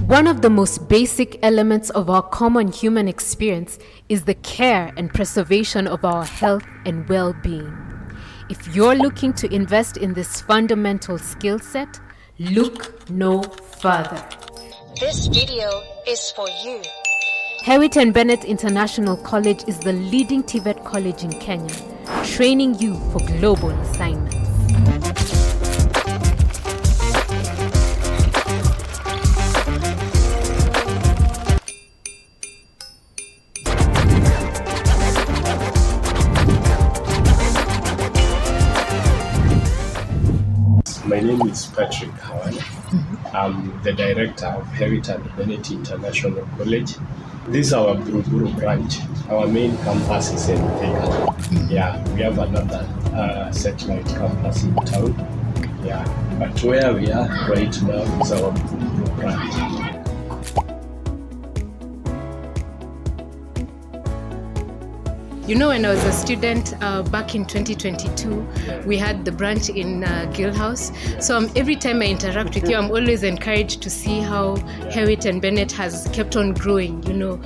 One of the most basic elements of our common human experience is the care and preservation of our health and well-being. If you're looking to invest in this fundamental skill set, look no further. This video is for you. Hewitt and Bennet International College is the leading TVET college in Kenya, training you for global assignments. My name is PATRICK HAWALA. I'm the director of Hewitt and Bennet International College. This is our Buruburu branch. Our main campus is in Thika. Yeah, we have another satellite campus in town. Yeah, but where we are right now is our Buruburu branch. You know, when I was a student back in 2022, we had the branch in Gill House. So every time I interact with you, I'm always encouraged to see how Hewitt and Bennet has kept on growing, you know,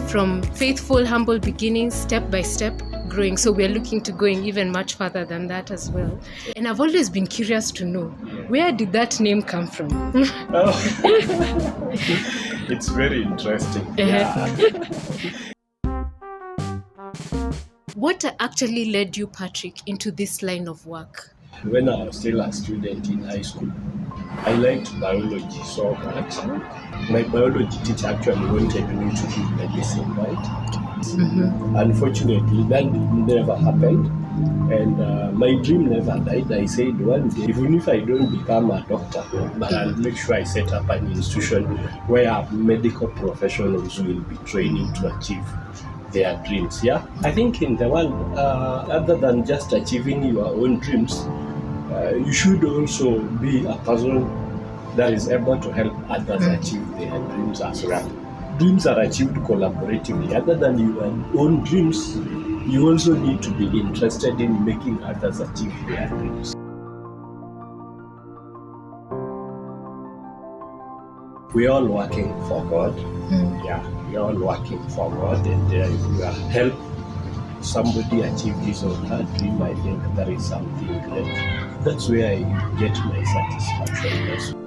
from faithful, humble beginnings, step by step, growing. So we're looking to going even much further than that as well. And I've always been curious to know, where did that name come from? It's very interesting. Yeah. What actually led you, Patrick, into this line of work? When I was still a student in high school, I liked biology so much. My biology teacher actually wanted me to do medicine, right? Mm-hmm. Unfortunately, that never happened. And my dream never died. I said one day, even if I don't become a doctor, but I'll make sure I set up an institution where medical professionals will be training to achieve their dreams. Yeah, I think in the world, other than just achieving your own dreams, you should also be a person that is able to help others achieve their dreams as well. Dreams are achieved collaboratively. Other than your own dreams, you also need to be interested in making others achieve their dreams. We're all working for God. Yeah, we're all working for God, and if you help somebody achieve his or her dream, I think that is something great. That's where I get my satisfaction.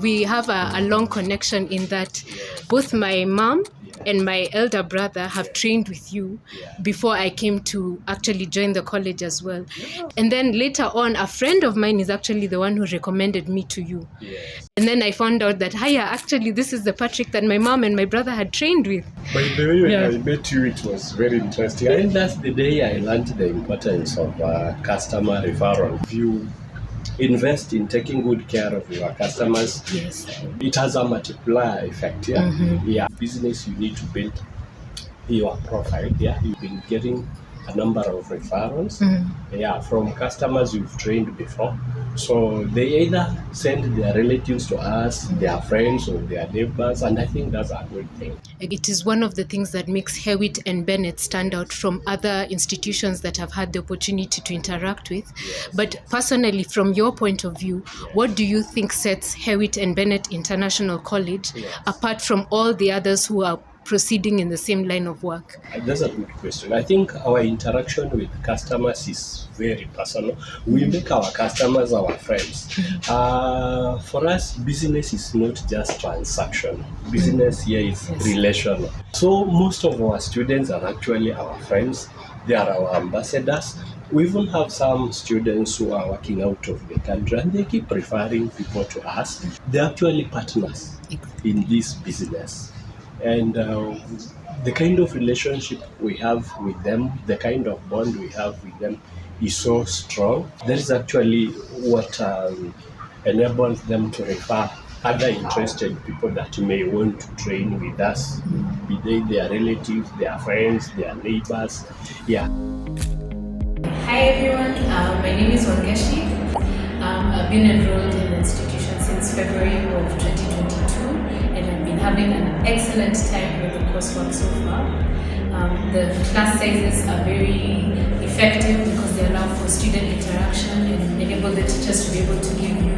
We have a long connection in that both my mom and my elder brother have trained with you before I came to actually join the college as well. And then later on, a friend of mine is actually the one who recommended me to you. And then I found out that, actually, this is the Patrick that my mom and my brother had trained with. By the way, when I met you, it was very interesting. And that's the day I learned the importance of customer referral. If you invest in taking good care of your customers, it has a multiplier effect. Business, you need to build your profile. You've been getting a number of referrals from customers you've trained before. So they either send their relatives to us, their friends or their neighbors, and I think that's a good thing. It is one of the things that makes Hewitt and Bennet stand out from other institutions that have had the opportunity to interact with. But personally, from your point of view, what do you think sets Hewitt and Bennet International College apart from all the others who are proceeding in the same line of work? That's a good question. I think our interaction with customers is very personal. We make our customers our friends. For us, business is not just transactional. Business here is relational. So most of our students are actually our friends. They are our ambassadors. We even have some students who are working out of the country and they keep referring people to us. They're actually partners in this business. And the kind of relationship we have with them, the kind of bond we have with them is so strong. That is actually what enables them to refer other interested people that may want to train with us, be they their relatives, their friends, their neighbors. Yeah. Hi everyone, my name is Wangeshi. I've been enrolled in the institution since February of 2022. And I've been having an excellent time with the coursework so far. The class sizes are very effective because they allow for student interaction and enable the teachers to be able to give you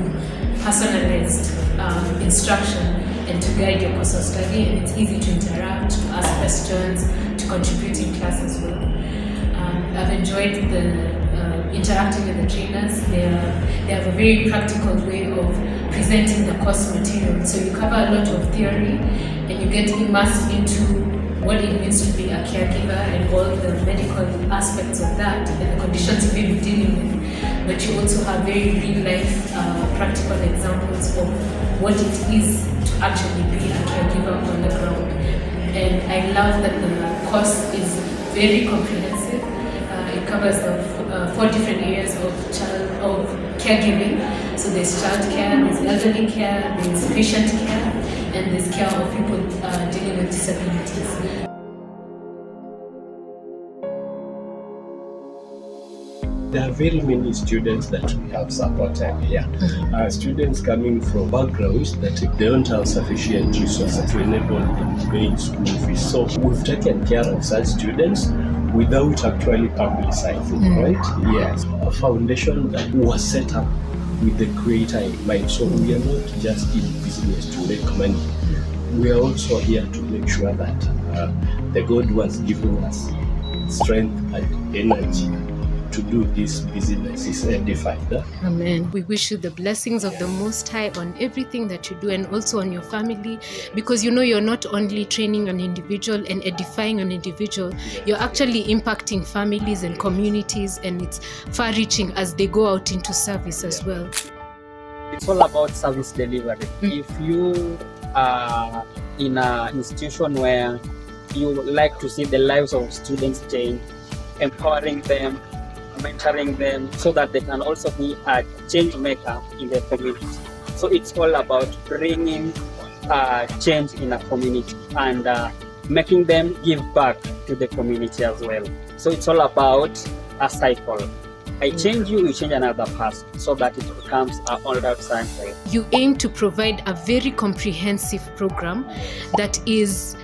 personalized instruction and to guide your course of study, and it's easy to interact, to ask questions, to contribute in class as well. I've enjoyed interacting with the trainers. They have a very practical way of presenting the course material. So you cover a lot of theory and you get immersed into what it means to be a caregiver and all the medical aspects of that and the conditions you may be dealing with. But you also have very real-life practical examples of what it is to actually be a caregiver on the ground. And I love that the course is very comprehensive. It covers the 4 different areas of caregiving. So there's child care, there's elderly care, there's patient care, and there's care of people dealing with disabilities. There are very many students that we have supported here. Students coming from backgrounds that they don't have sufficient resources to enable them to pay school fees. So we've taken care of such students without actually publicizing, right? Yes. A foundation that was set up with the creator in mind. So we are not just in business to make money. We are also here to make sure that the God was giving us strength and energy to do this business is edified. Amen. We wish you the blessings of the Most High on everything that you do and also on your family, because you know you're not only training an individual and edifying an individual, you're actually impacting families and communities, and it's far-reaching as they go out into service as well. It's all about service delivery. If you are in an institution where you like to see the lives of students change, empowering them, mentoring them so that they can also be a change maker in their community. So it's all about bringing change in a community and making them give back to the community as well. So it's all about a cycle. I change you, you change another person, so that it becomes an all-round cycle. You aim to provide a very comprehensive program that is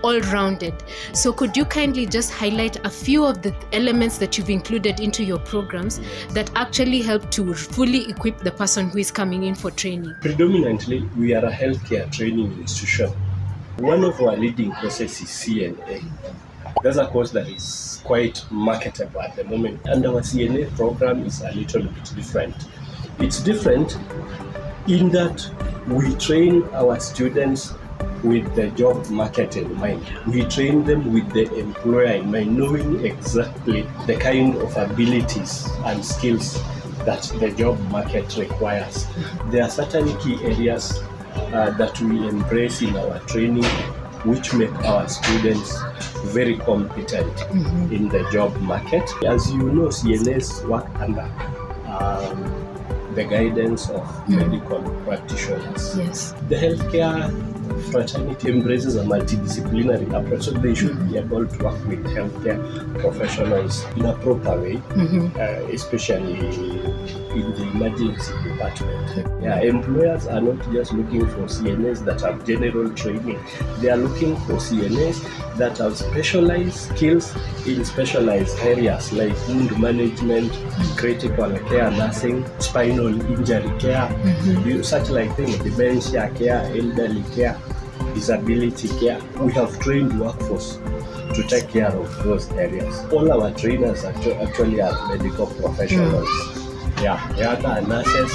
all-rounded. So could you kindly just highlight a few of the elements that you've included into your programs that actually help to fully equip the person who is coming in for training? Predominantly, we are a healthcare training institution. One of our leading courses is CNA. That's a course that is quite marketable at the moment. And our CNA program is a little bit different. It's different in that we train our students with the job market in mind. We train them with the employer in mind, knowing exactly the kind of abilities and skills that the job market requires. There are certain key areas that we embrace in our training which make our students very competent in the job market. As you know, CNAs work under the guidance of medical practitioners. Yes. The healthcare fraternity embraces a multidisciplinary approach, so they should be able to work with healthcare professionals in a proper way, especially in the emergency department. Yeah, employers are not just looking for CNAs that have general training. They are looking for CNAs that have specialized skills in specialized areas like wound management, critical care nursing, spinal injury care, such like things, dementia care, elderly care, disability care. We have trained workforce to take care of those areas. All our trainers actually are medical professionals. Yeah, they are nurses,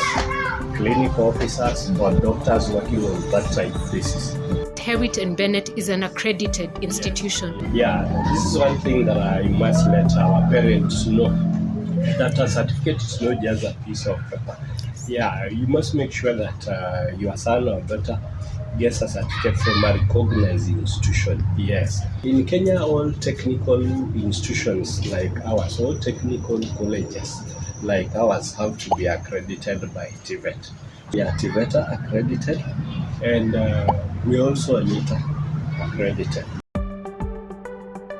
clinical officers, or doctors working on part-time basis. Hewitt and Bennet is an accredited institution. Yeah, this is one thing that I must let our parents know, that a certificate is not just a piece of paper. Yeah, you must make sure that your son or daughter gets a certificate from a recognized institution. Yes. In Kenya, all technical institutions like ours, all technical colleges like ours have to be accredited by TVET. We are TVET accredited, and we also NITA accredited.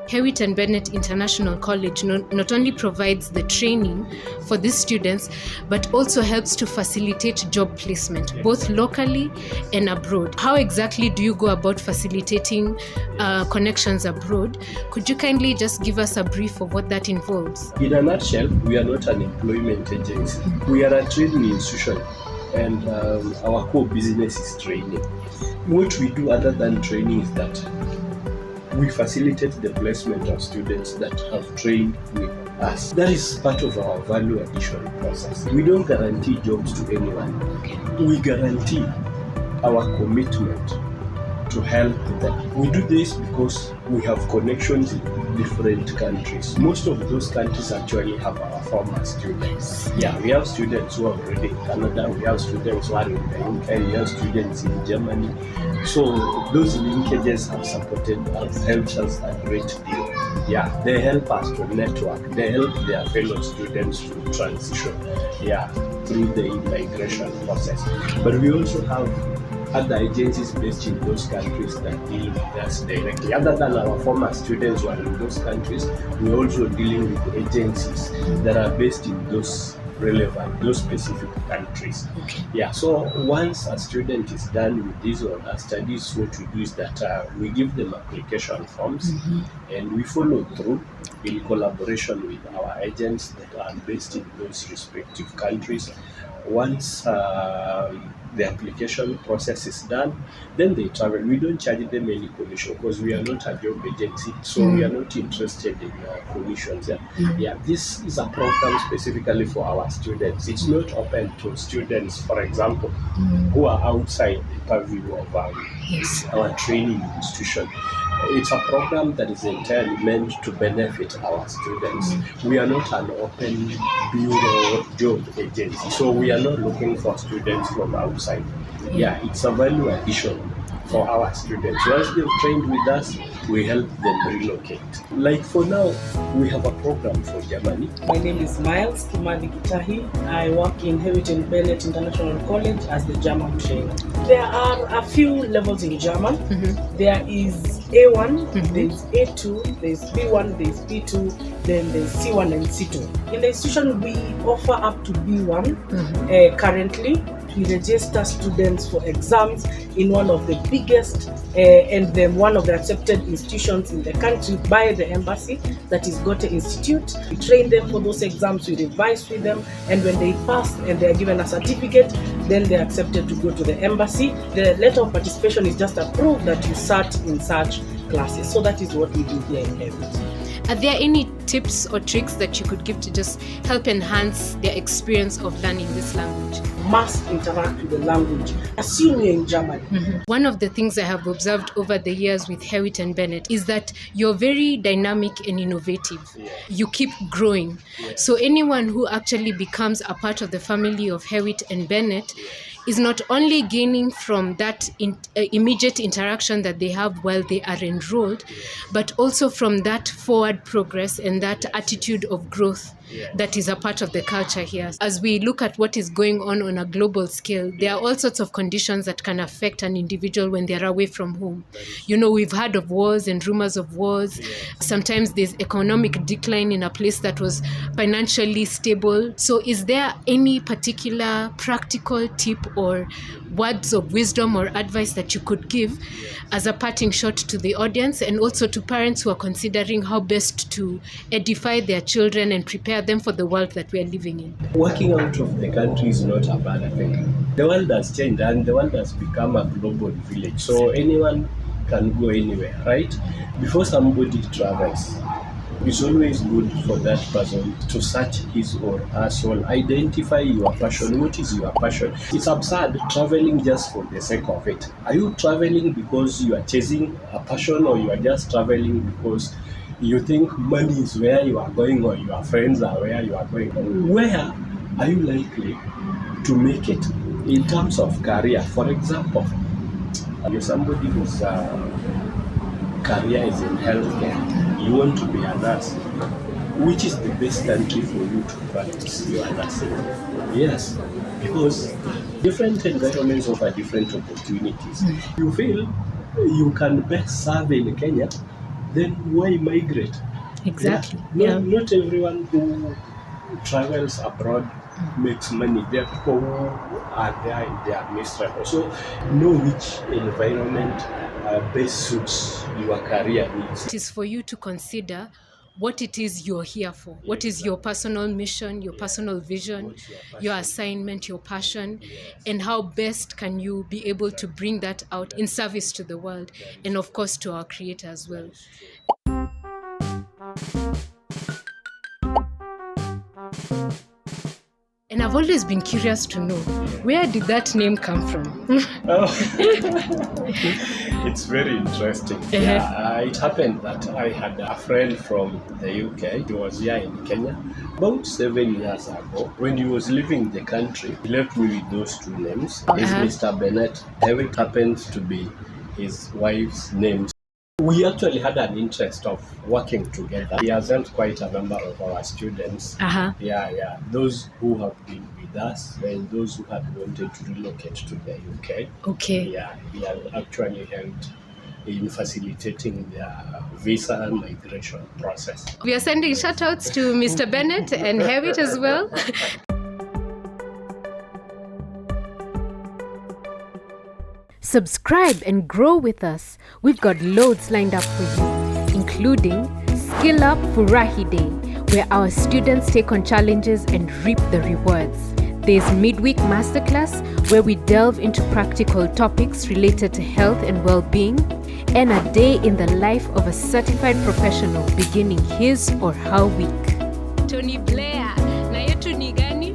Hewitt and Bennet International College not only provides the training for these students, but also helps to facilitate job placement, both locally and abroad. How exactly do you go about facilitating connections abroad? Could you kindly just give us a brief of what that involves? In a nutshell, we are not an employment agency. We are a training institution and our core business is training. What we do other than training is that we facilitate the placement of students that have trained with us. That is part of our value addition process. We don't guarantee jobs to anyone. We guarantee our commitment to help them. We do this because we have connections in different countries. Most of those countries actually have our former students. Yeah, we have students who are already in Canada, we have students who are in the UK, we have students in Germany. So those linkages have helped us a great deal. Yeah, they help us to network. They help their fellow students to transition, through the immigration process. But we also have other agencies based in those countries that deal with us directly. Other than our former students who are in those countries, we're also dealing with agencies that are based in those specific countries. So once a student is done with these or their studies, what we do is that we give them application forms and we follow through in collaboration with our agents that are based in those respective countries. Once the application process is done, then they travel. We don't charge them any commission because we are not a job agency, so we are not interested in commissions. This is a program specifically for our students. It's not open to students, for example, who are outside the purview of our training institution. It's a program that is entirely meant to benefit our students. We are not an open bureau job agency, so we are not looking for students from outside. It's a value addition for our students. Once they've trained with us, we help them relocate. Like for now, we have a program for Germany. My name is Miles Kimani Gitahi. I work in Hewitt and Bennet International College as the German trainer. There are a few levels in German. There is A1, there's A2, there's B1, there's B2, then there's C1 and C2. In the institution, we offer up to B1 currently. We register students for exams in one of the biggest and then one of the accepted institutions in the country by the embassy, that is Goethe Institute. We train them for those exams, we revise with them, and when they pass and they are given a certificate, then they are accepted to go to the embassy. The letter of participation is just a proof that you sat in such classes. So that is what we do here in Hewitt. Are there any tips or tricks that you could give to just help enhance their experience of learning this language? Must interact with the language. Assume you're in Germany. One of the things I have observed over the years with Hewitt and Bennet is that you're very dynamic and innovative. You keep growing. So anyone who actually becomes a part of the family of Hewitt and Bennet is not only gaining from that immediate interaction that they have while they are enrolled, but also from that forward progress and that attitude of growth that is a part of the culture here. As we look at what is going on a global scale, there are all sorts of conditions that can affect an individual when they're away from home. You know, we've heard of wars and rumors of wars. Sometimes there's economic decline in a place that was financially stable. So is there any particular practical tip or words of wisdom or advice that you could give as a parting shot to the audience and also to parents who are considering how best to edify their children and prepare them for the world that we are living in? Working out of the country is not a bad thing. The world has changed and the world has become a global village. So anyone can go anywhere, right? Before somebody travels, it's always good for that person to search his or her soul, identify your passion. What is your passion? It's absurd traveling just for the sake of it. Are you traveling because you are chasing a passion, or you are just traveling because you think money is where you are going, or your friends are where you are going? Where are you likely to make it in terms of career? For example, you're somebody whose career is in healthcare. You want to be a nurse. Which is the best country for you to practice your nursing? Yes, because different environments offer different opportunities. You feel you can best serve in Kenya, then why migrate? Exactly. Not everyone who travels abroad makes money. There are people who are there in their mistress. So know which environment best suits your career needs. It is for you to consider what it is you're here for. What is your personal mission, your personal vision, What's your passion? your assignment, your passion, Yes. and how best can you be able to bring that out in service to the world and of course to our creator as well. It's true. And I've always been curious to know, where did that name come from? Oh. It's very interesting. Yeah, it happened that I had a friend from the UK. He was here in Kenya about 7 years ago. When he was leaving the country, he left me with those two names. Is Mr. Bennet. Hewitt happens to be his wife's name. We actually had an interest of working together. He hasn't quite a number of our students. Yeah. Those who have been with us and those who had wanted to relocate to the UK. Okay. Yeah, he had actually helped in facilitating their visa and migration process. We are sending shout outs to Mr. Bennet and Hewitt as well. Subscribe and grow with us. We've got loads lined up for you, including Skill Up Furahi Day, where our students take on challenges and reap the rewards. There's Midweek Masterclass, where we delve into practical topics related to health and well-being, and a day in the life of a certified professional beginning his or her week. Tony Blair, na yetu ni gani?